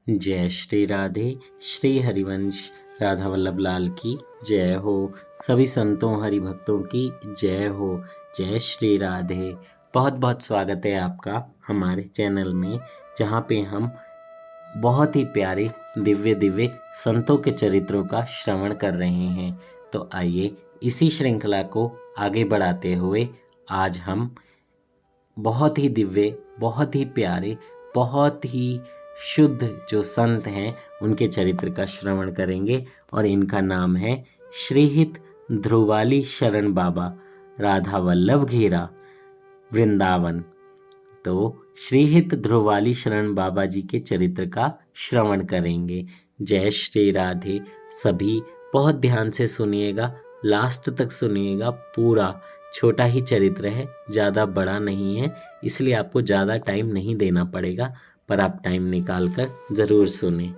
जय श्री राधे। श्री हरिवंश राधा वल्लभ लाल की जय हो। सभी संतों हरि भक्तों की जय हो। जय श्री राधे। बहुत बहुत स्वागत है आपका हमारे चैनल में, जहाँ पे हम बहुत ही प्यारे दिव्य दिव्य संतों के चरित्रों का श्रवण कर रहे हैं। तो आइए इसी श्रृंखला को आगे बढ़ाते हुए आज हम बहुत ही दिव्य, बहुत ही प्यारे, बहुत ही शुद्ध जो संत हैं उनके चरित्र का श्रवण करेंगे। और इनका नाम है श्रीहित ध्रुवाली शरण बाबा, राधा वल्लभ घेरा, वृंदावन। तो श्रीहित ध्रुवाली शरण बाबा जी के चरित्र का श्रवण करेंगे। जय श्री राधे। सभी बहुत ध्यान से सुनिएगा, लास्ट तक सुनिएगा। पूरा छोटा ही चरित्र है, ज़्यादा बड़ा नहीं है, इसलिए आपको ज़्यादा टाइम नहीं देना पड़ेगा, पर आप टाइम निकाल कर ज़रूर सुने।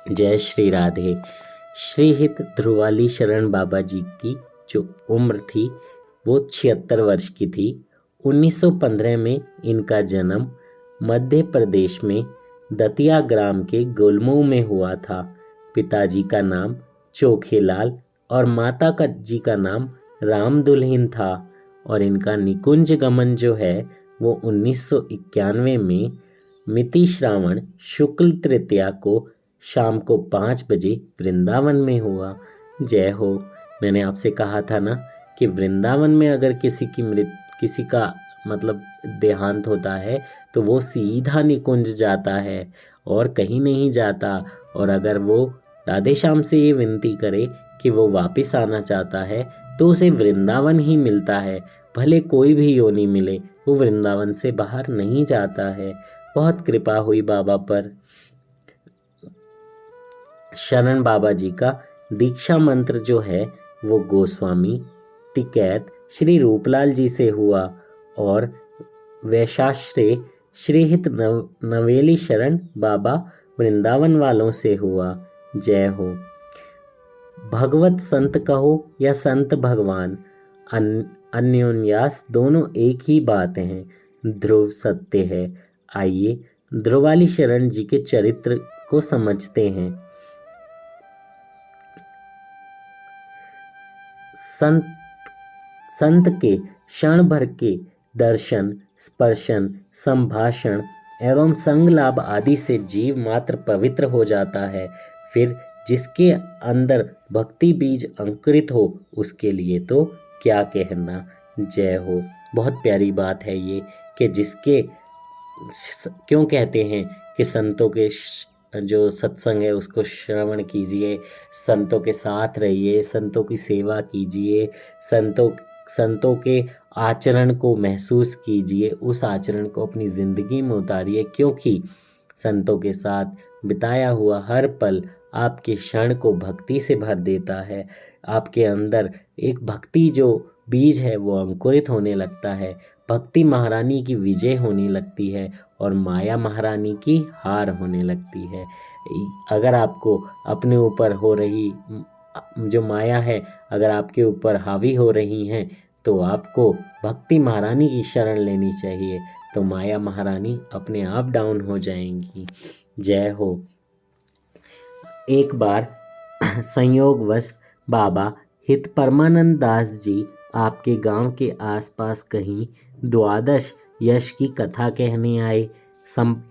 जय श्री राधे। श्रीहित ध्रुवाली शरण बाबा जी की जो उम्र थी वो 76 वर्ष की थी। 1915 में इनका जन्म मध्य प्रदेश में दतिया ग्राम के गुलमऊ में हुआ था। पिताजी का नाम चोखेलाल और माता का जी का नाम राम दुल्हन था। और इनका निकुंज गमन जो है वो 1991 में मिति श्रावण शुक्ल तृतीया को शाम को 5 बजे वृंदावन में हुआ। जय हो। मैंने आपसे कहा था ना कि वृंदावन में अगर किसी का मतलब देहांत होता है तो वो सीधा निकुंज जाता है और कहीं नहीं जाता। और अगर वो राधे श्याम से ये विनती करे कि वो वापस आना चाहता है तो उसे वृंदावन ही मिलता है, भले कोई भी योनि मिले, वो वृंदावन से बाहर नहीं जाता है। बहुत कृपा हुई बाबा पर। शरण बाबा जी का दीक्षा मंत्र जो है वो गोस्वामी टिकैत श्री रूपलाल जी से हुआ और वैशाश्रय श्रीहित नवेली शरण बाबा वृंदावन वालों से हुआ। जय हो। भगवत संत कहो या संत भगवान, अन्योन्यास दोनों एक ही बात हैं, ध्रुव सत्य है। आइए ध्रुवाली शरण जी के चरित्र को समझते हैं। संत के क्षण भर के दर्शन, स्पर्शन, संभाषण एवं संग लाभ आदि से जीव मात्र पवित्र हो जाता है। फिर जिसके अंदर भक्ति बीज अंकुरित हो उसके लिए तो क्या कहना। जय हो। बहुत प्यारी बात है ये कि जिसके क्यों कहते हैं कि संतों के जो सत्संग है उसको श्रवण कीजिए, संतों के साथ रहिए, संतों की सेवा कीजिए, संतों के आचरण को महसूस कीजिए, उस आचरण को अपनी ज़िंदगी में उतारिए, क्योंकि संतों के साथ बिताया हुआ हर पल आपके क्षण को भक्ति से भर देता है। आपके अंदर एक भक्ति जो बीज है वो अंकुरित होने लगता है, भक्ति महारानी की विजय होने लगती है और माया महारानी की हार होने लगती है। अगर आपको अपने ऊपर हो रही जो माया है अगर आपके ऊपर हावी हो रही हैं तो आपको भक्ति महारानी की शरण लेनी चाहिए, तो माया महारानी अपने आप डाउन हो जाएंगी। जय हो। एक बार संयोगवश बाबा हित परमानंद दास जी आपके गांव के आसपास कहीं द्वादश यश की कथा कहने आए।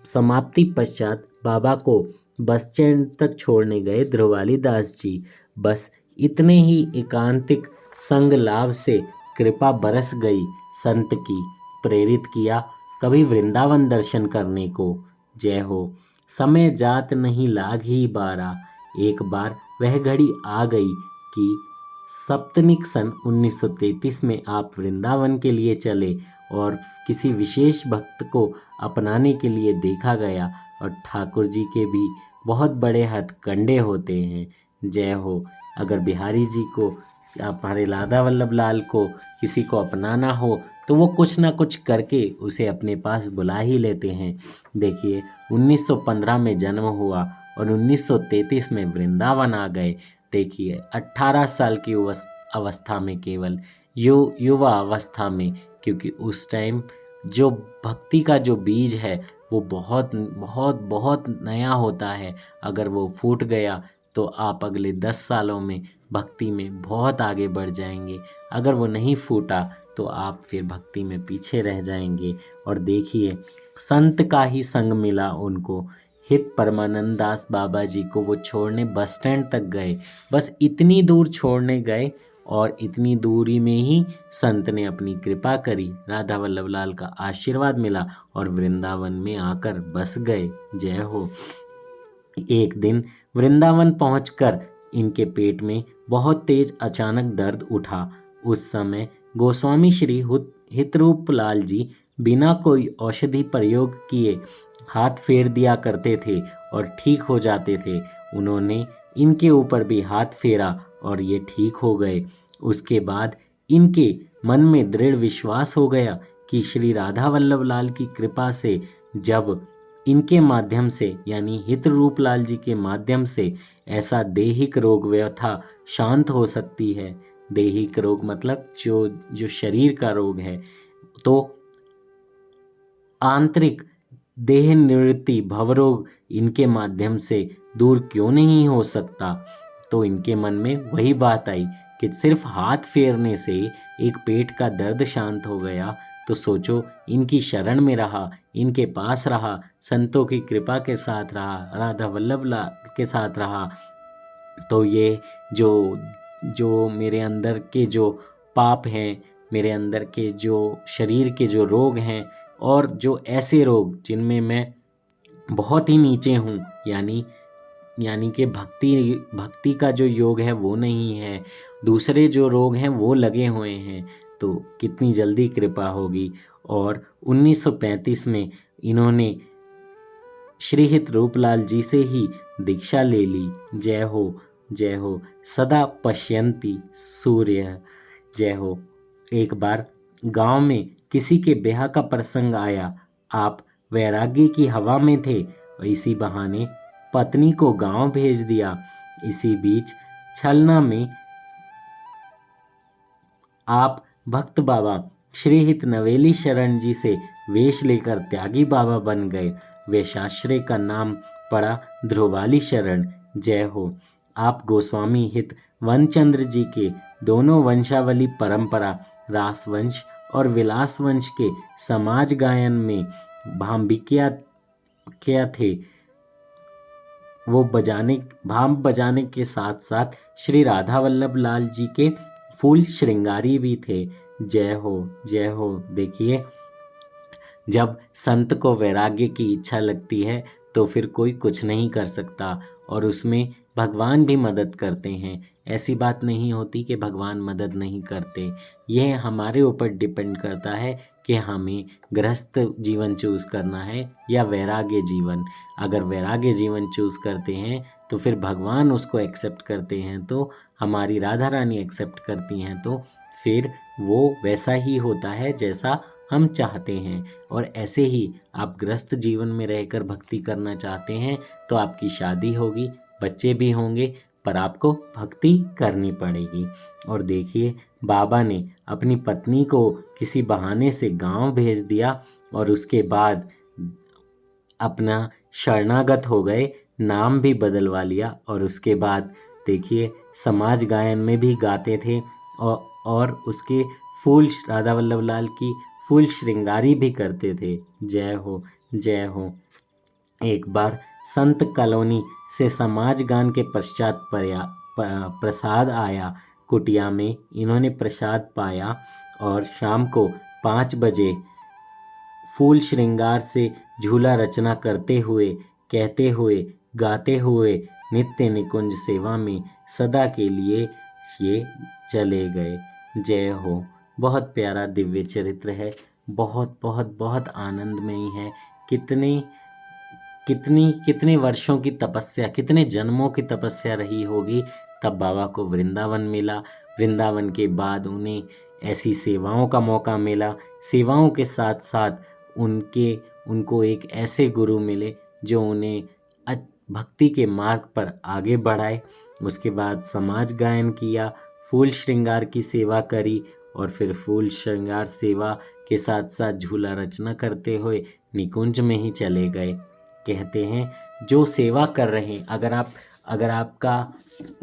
समाप्ति पश्चात बाबा को बस स्टैंड तक छोड़ने गए ध्रुवाली दास जी। बस इतने ही एकांतिक संग लाभ से कृपा बरस गई संत की, प्रेरित किया कभी वृंदावन दर्शन करने को। जय हो। समय जात नहीं लागी बारा, एक बार वह घड़ी आ गई कि सप्तनिक सन 1933 में आप वृंदावन के लिए चले और किसी विशेष भक्त को अपनाने के लिए देखा गया। और ठाकुर जी के भी बहुत बड़े हथकंडे होते हैं। जय हो। अगर बिहारी जी को, हमारे राधा वल्लभ लाल को किसी को अपनाना हो तो वो कुछ ना कुछ करके उसे अपने पास बुला ही लेते हैं। देखिए 1915 में जन्म हुआ और 1933 में वृंदावन आ गए। देखिए 18 साल की अवस्था में, केवल युवा अवस्था में, क्योंकि उस टाइम जो भक्ति का जो बीज है वो बहुत बहुत बहुत नया होता है। अगर वो फूट गया तो आप अगले 10 सालों में भक्ति में बहुत आगे बढ़ जाएंगे। अगर वो नहीं फूटा तो आप फिर भक्ति में पीछे रह जाएंगे। और देखिए, संत का ही संग मिला उनको। हित परमानंद दास बाबा जी को वो छोड़ने बस स्टैंड तक गए। बस इतनी दूर छोड़ने गए और इतनी दूरी में ही संत ने अपनी कृपा करी, राधा वल्लभ लाल का आशीर्वाद मिला और वृंदावन में आकर बस गए। जय हो। एक दिन वृंदावन पहुंचकर इनके पेट में बहुत तेज अचानक दर्द उठा। उस समय गोस्वामी श्री हितरूप लाल जी बिना कोई औषधि प्रयोग किए हाथ फेर दिया करते थे और ठीक हो जाते थे। उन्होंने इनके ऊपर भी हाथ फेरा और ये ठीक हो गए। उसके बाद इनके मन में दृढ़ विश्वास हो गया कि श्री राधा वल्लभ लाल की कृपा से जब इनके माध्यम से यानी हित रूप लाल जी के माध्यम से ऐसा दैहिक रोग व्यथा शांत हो सकती है। दैहिक रोग मतलब जो शरीर का रोग है, तो आंतरिक देह निवृत्ति भवरोग इनके माध्यम से दूर क्यों नहीं हो सकता। तो इनके मन में वही बात आई कि सिर्फ हाथ फेरने से एक पेट का दर्द शांत हो गया, तो सोचो इनकी शरण में रहा, इनके पास रहा, संतों की कृपा के साथ रहा, राधा वल्लभ लाल के साथ रहा, तो ये जो मेरे अंदर के जो पाप हैं, मेरे अंदर के जो शरीर के जो रोग हैं और जो ऐसे रोग जिनमें मैं बहुत ही नीचे हूँ, यानी कि भक्ति का जो योग है वो नहीं है, दूसरे जो रोग हैं वो लगे हुए हैं, तो कितनी जल्दी कृपा होगी। और 1935 में इन्होंने श्री हित रूपलाल जी से ही दीक्षा ले ली। जय हो, जय हो। सदा पश्यंती सूर्य। जय हो। एक बार गांव में किसी के ब्याह का प्रसंग आया। आप वैराग्य की हवा में थे और इसी बहाने पत्नी को गांव भेज दिया। इसी बीच छलना में आप भक्त बाबा श्री हित नवेली शरण जी से वेश लेकर त्यागी बाबा बन गए। वेशाश्रय का नाम पड़ा ध्रुवाली शरण। जय हो। आप गोस्वामी हित वनचंद्र जी के दोनों वंशावली परंपरा रास वंश और विलास वंश के समाज गायन में भाम्बिकिया क्या थे। वो भाम बजाने के साथ साथ श्री राधा वल्लभ लाल जी के फूल श्रृंगारी भी थे। जय हो, जय हो। देखिए, जब संत को वैराग्य की इच्छा लगती है तो फिर कोई कुछ नहीं कर सकता और उसमें भगवान भी मदद करते हैं। ऐसी बात नहीं होती कि भगवान मदद नहीं करते। यह हमारे ऊपर डिपेंड करता है कि हमें गृहस्थ जीवन चूज़ करना है या वैराग्य जीवन। अगर वैराग्य जीवन चूज़ करते हैं तो फिर भगवान उसको एक्सेप्ट करते हैं, तो हमारी राधा रानी एक्सेप्ट करती हैं, तो फिर वो वैसा ही होता है जैसा हम चाहते हैं। और ऐसे ही आप गृहस्थ जीवन में रहकर भक्ति करना चाहते हैं तो आपकी शादी होगी, बच्चे भी होंगे, पर आपको भक्ति करनी पड़ेगी। और देखिए, बाबा ने अपनी पत्नी को किसी बहाने से गांव भेज दिया और उसके बाद अपना शरणागत हो गए, नाम भी बदलवा लिया और उसके बाद देखिए समाज गायन में भी गाते थे और उसके फूल राधा वल्लभ लाल की फूल श्रृंगारी भी करते थे। जय हो, जय हो। एक बार संत कॉलोनी से समाज गान के पश्चात प्रसाद आया। कुटिया में इन्होंने प्रसाद पाया और शाम को 5 बजे फूल श्रृंगार से झूला रचना करते हुए, कहते हुए, गाते हुए नित्य निकुंज सेवा में सदा के लिए ये चले गए। जय हो। बहुत प्यारा दिव्य चरित्र है, बहुत बहुत बहुत आनंदमयी है। कितने वर्षों की तपस्या, कितने जन्मों की तपस्या रही होगी, तब बाबा को वृंदावन मिला। वृंदावन के बाद उन्हें ऐसी सेवाओं का मौका मिला। सेवाओं के साथ साथ उनको एक ऐसे गुरु मिले जो उन्हें भक्ति के मार्ग पर आगे बढ़ाए। उसके बाद समाज गायन किया, फूल श्रृंगार की सेवा करी और फिर फूल श्रृंगार सेवा के साथ साथ झूला रचना करते हुए निकुंज में ही चले गए। कहते हैं जो सेवा कर रहे हैं, अगर आपका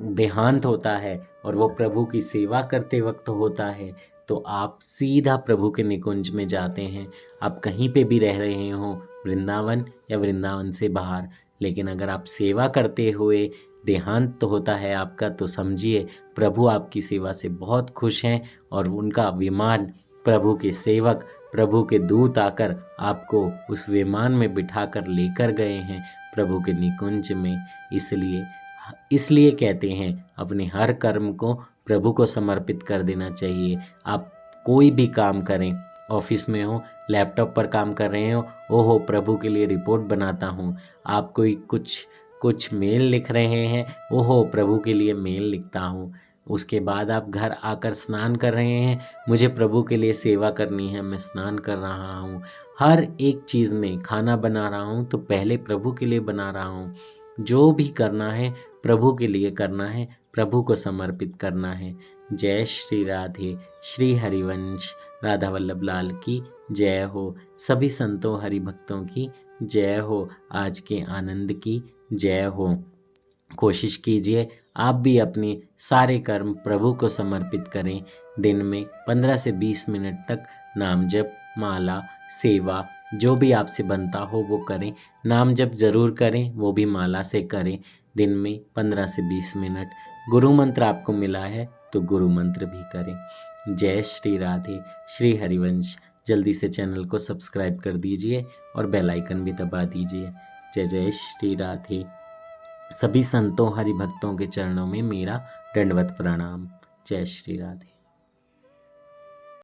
देहांत होता है और वो प्रभु की सेवा करते वक्त होता है तो आप सीधा प्रभु के निकुंज में जाते हैं। आप कहीं पे भी रह रहे हो, वृंदावन या वृंदावन से बाहर, लेकिन अगर आप सेवा करते हुए देहांत तो होता है आपका, तो समझिए प्रभु आपकी सेवा से बहुत खुश हैं और उनका विमान, प्रभु के सेवक, प्रभु के दूत आकर आपको उस विमान में बिठाकर लेकर गए हैं प्रभु के निकुंज में। इसलिए कहते हैं अपने हर कर्म को प्रभु को समर्पित कर देना चाहिए। आप कोई भी काम करें, ऑफिस में हो, लैपटॉप पर काम कर रहे हो, ओहो प्रभु के लिए रिपोर्ट बनाता हूँ। आप कोई कुछ मेल लिख रहे हैं, ओहो प्रभु के लिए मेल लिखता हूँ। उसके बाद आप घर आकर स्नान कर रहे हैं, मुझे प्रभु के लिए सेवा करनी है, मैं स्नान कर रहा हूँ। हर एक चीज़ में, खाना बना रहा हूँ तो पहले प्रभु के लिए बना रहा हूँ। जो भी करना है प्रभु के लिए करना है, प्रभु को समर्पित करना है। जय श्री राधे। श्री हरिवंश राधा वल्लभ लाल की जय हो। सभी संतों हरि भक्तों की जय हो। आज के आनंद की जय हो। कोशिश कीजिए आप भी अपने सारे कर्म प्रभु को समर्पित करें। दिन में 15 से 20 मिनट तक नाम जप, माला, सेवा जो भी आपसे बनता हो वो करें। नाम जप ज़रूर करें, वो भी माला से करें। दिन में 15 से 20 मिनट। गुरु मंत्र आपको मिला है तो गुरु मंत्र भी करें। जय श्री राधे। श्री हरिवंश। जल्दी से चैनल को सब्सक्राइब कर दीजिए और बेल आइकन भी दबा दीजिए। जय जय श्री राधे। सभी संतों हरि भक्तों के चरणों में मेरा दंडवत प्रणाम। जय श्री राधे।